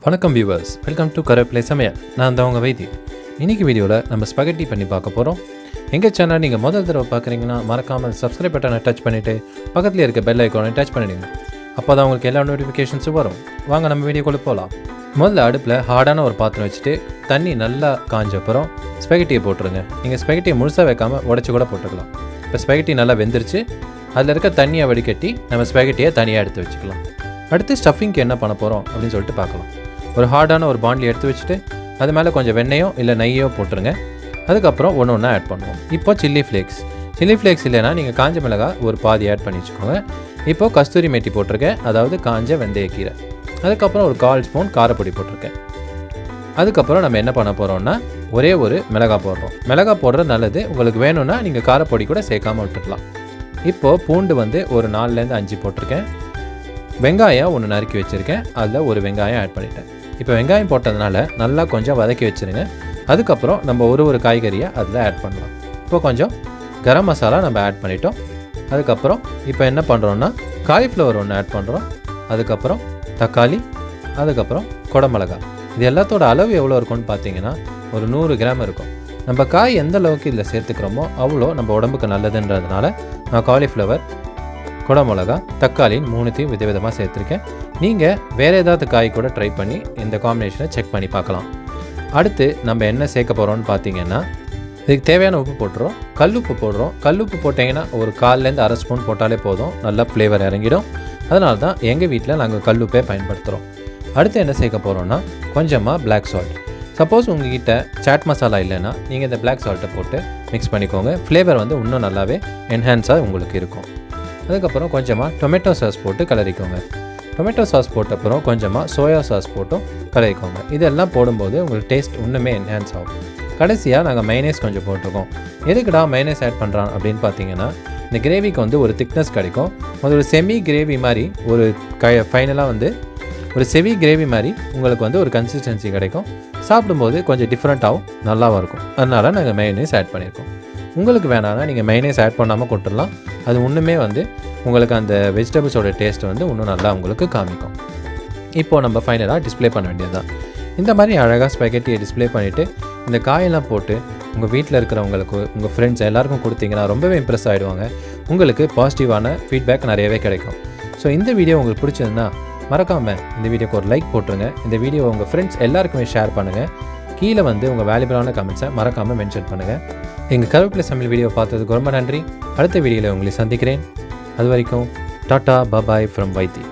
வணக்கம் viewers, welcome to கருவேப்பிலை சமையல். நான் தான் உங்கள் வைத்தி. இன்றைக்கி வீடியோவில் நம்ம ஸ்பெகட்டி பண்ணி பார்க்க போகிறோம். எங்கள் சேனல் நீங்கள் முதல் தடவை பார்க்குறீங்கன்னா மறக்காமல் சப்ஸ்கிரைப் பட்டனை டச் பண்ணிவிட்டு பக்கத்தில் இருக்க பெல் ஐக்கானை டச் பண்ணிவிடுங்க. அப்போ தான் உங்களுக்கு எல்லா நோட்டிஃபிகேஷன்ஸும் வரும். வாங்க நம்ம வீடியோக்குள்ளே போகலாம். முதல்ல அடுப்பில் ஹார்டான ஒரு பாத்திரம் வச்சுட்டு தண்ணி நல்லா காஞ்ச அப்புறம் ஸ்பெகட்டியை போட்டுருங்க. நீங்கள் ஸ்பெகட்டியை முழுசாக வைக்காமல் உடச்சி கூட போட்டுக்கலாம். இப்போ ஸ்பெகட்டி நல்லா வெந்துருச்சு. அதில் இருக்க தண்ணியை வடிகட்டி நம்ம ஸ்பெகட்டியை தனியாக எடுத்து வச்சுக்கலாம். அடுத்து ஸ்டஃபிங்க்கு என்ன பண்ண போகிறோம் அப்படின்னு சொல்லிட்டு பார்க்கலாம். ஒரு ஹார்டான ஒரு பாண்டில் எடுத்து வச்சுட்டு அது மேலே கொஞ்சம் வெண்ணெயோ இல்லை நெய்யோ போட்டுருங்க. அதுக்கப்புறம் ஒன்று ஒன்றா ஆட் பண்ணுவோம். இப்போ சில்லி ஃப்ளேக்ஸ் இல்லைன்னா நீங்கள் காஞ்ச மிளகாய் ஒரு பாதி ஆட் பண்ணி வச்சுக்கோங்க. இப்போது கஸ்தூரி மேத்தி போட்டிருக்கேன், அதாவது காஞ்ச வெந்தயக்கீரை. அதுக்கப்புறம் ஒரு 1/4 ஸ்பூன் காரப்பொடி போட்டிருக்கேன். அதுக்கப்புறம் நம்ம என்ன பண்ண போகிறோம்னா ஒரே ஒரு மிளகாய் போடுறோம். மிளகாய் போடுறது நல்லது. உங்களுக்கு வேணும்னா நீங்கள் காரப்பொடி கூட சேர்க்காமல் விட்டுக்கலாம். இப்போது பூண்டு ஒரு 4லேருந்து 5 போட்டிருக்கேன். வெங்காயம் ஒன்று நறுக்கி வச்சுருக்கேன், அதில் ஒரு வெங்காயம் ஆட் பண்ணிட்டேன். இப்போ வெங்காயம் போட்டதுனால நல்லா கொஞ்சம் வதக்கி வச்சுருங்க. அதுக்கப்புறம் நம்ம ஒரு காய்கறியை அதில் ஆட் பண்ணலாம். இப்போ கொஞ்சம் கரம் மசாலா நம்ம ஆட் பண்ணிட்டோம். அதுக்கப்புறம் இப்போ என்ன பண்ணுறோன்னா காலிஃப்ளவர் ஒன்று ஆட் பண்ணுறோம். அதுக்கப்புறம் தக்காளி, அதுக்கப்புறம் குடமிளகாய். இது எல்லாத்தோட அளவு எவ்வளோ இருக்கும்னு பார்த்தீங்கன்னா ஒரு 100 கிராம் இருக்கும். நம்ம காய் எந்த அளவுக்கு இதில் சேர்த்துக்கிறோமோ அவ்வளோ நம்ம உடம்புக்கு நல்லதுன்றதுனால நான் காலிஃப்ளவர், குடமிளகா, தக்காளின்னு 3த்தையும் விதவிதமாக சேர்த்துருக்கேன். நீங்கள் வேறு ஏதாவது காய் கூட ட்ரை பண்ணி இந்த காம்பினேஷனை செக் பண்ணி பார்க்கலாம். அடுத்து நம்ம என்ன சேர்க்க போகிறோம்னு பார்த்தீங்கன்னா இதுக்கு தேவையான உப்பு போட்டுறோம். கல்லுப்பு போடுறோம். கல்லுப்பு போட்டிங்கன்னா ஒரு 1/4லேருந்து 1/2 ஸ்பூன் போட்டாலே போதும், நல்லா ஃப்ளேவர் இறங்கிடும். அதனால தான் எங்கள் வீட்டில் நாங்கள் கல்லுப்பே பயன்படுத்துகிறோம். அடுத்து என்ன சேர்க்க போகிறோன்னா கொஞ்சமாக பிளாக் சால்ட். சப்போஸ் உங்ககிட்ட சாட் மசாலா இல்லைன்னா நீங்கள் இந்த பிளாக் சால்ட்டை போட்டு மிக்ஸ் பண்ணிக்கோங்க. ஃப்ளேவர் இன்னும் நல்லாவே என்ஹான்ஸாக உங்களுக்கு இருக்கும். அதுக்கப்புறம் கொஞ்சமாக டொமேட்டோ சாஸ் போட்டு கலரிக்கோங்க. டொமேட்டோ சாஸ் போட்டப்புறம் கொஞ்சமாக சோயா சாஸ் போட்டும் கலரிக்கோங்க. இதெல்லாம் போடும்போது உங்களுக்கு டேஸ்ட் இன்னுமே என்ஹான்ஸ் ஆகும். கடைசியாக நாங்கள் மைனேஸ் கொஞ்சம் போட்டிருக்கோம். எதுக்குடா மைனேஸ் ஆட் பண்ணுறான் அப்படின்னு பார்த்தீங்கன்னா இந்த கிரேவிக்கு ஒரு திக்னஸ் கிடைக்கும். ஒரு செமி கிரேவி மாதிரி ஃபைனலாக ஒரு செவி கிரேவி மாதிரி உங்களுக்கு ஒரு கன்சிஸ்டன்சி கிடைக்கும். சாப்பிடும்போது கொஞ்சம் டிஃப்ரெண்ட்டாகவும் நல்லாவும் இருக்கும். அதனால் நாங்கள் மைனேஸ் ஆட் பண்ணியிருக்கோம். உங்களுக்கு வேணான்னா நீங்கள் மைனேஸ் ஆட் பண்ணாமல் கொட்டுடலாம். அது இன்னுமே உங்களுக்கு அந்த வெஜிடபிள்ஸோட டேஸ்ட் இன்னும் நல்லா உங்களுக்கு காமிக்கும். இப்போது நம்ம ஃபைனலாக டிஸ்ப்ளே பண்ண வேண்டியது தான். இந்த மாதிரி அழகாக ஸ்பெகட்டியை டிஸ்ப்ளே பண்ணிவிட்டு இந்த காயெல்லாம் போட்டு உங்கள் வீட்டில் இருக்கிறவங்களுக்கு, உங்கள் ஃப்ரெண்ட்ஸ் எல்லாருக்கும் கொடுத்தீங்கன்னா ரொம்பவே இம்ப்ரெஸ் ஆகிடுவாங்க. உங்களுக்கு பாசிட்டிவான ஃபீட்பேக் நிறையவே கிடைக்கும். ஸோ இந்த வீடியோ உங்களுக்கு பிடிச்சிருந்தா மறக்காமல் இந்த வீடியோக்கு ஒரு லைக் போட்டுருங்க. இந்த வீடியோ உங்கள் ஃப்ரெண்ட்ஸ் எல்லாருக்குமே ஷேர் பண்ணுங்கள். கீழே உங்கள் வேல்யூபிளான கமெண்ட்ஸை மறக்காமல் மென்ஷன் பண்ணுங்கள். எங்கள் கருவேப்பிலை சமையல் வீடியோ பார்த்ததுக்கு ரொம்ப நன்றி. அடுத்த வீடியோவில் உங்களை சந்திக்கிறேன். அது வரைக்கும் டாட்டா பாபாய் ஃப்ரம் வைத்தி.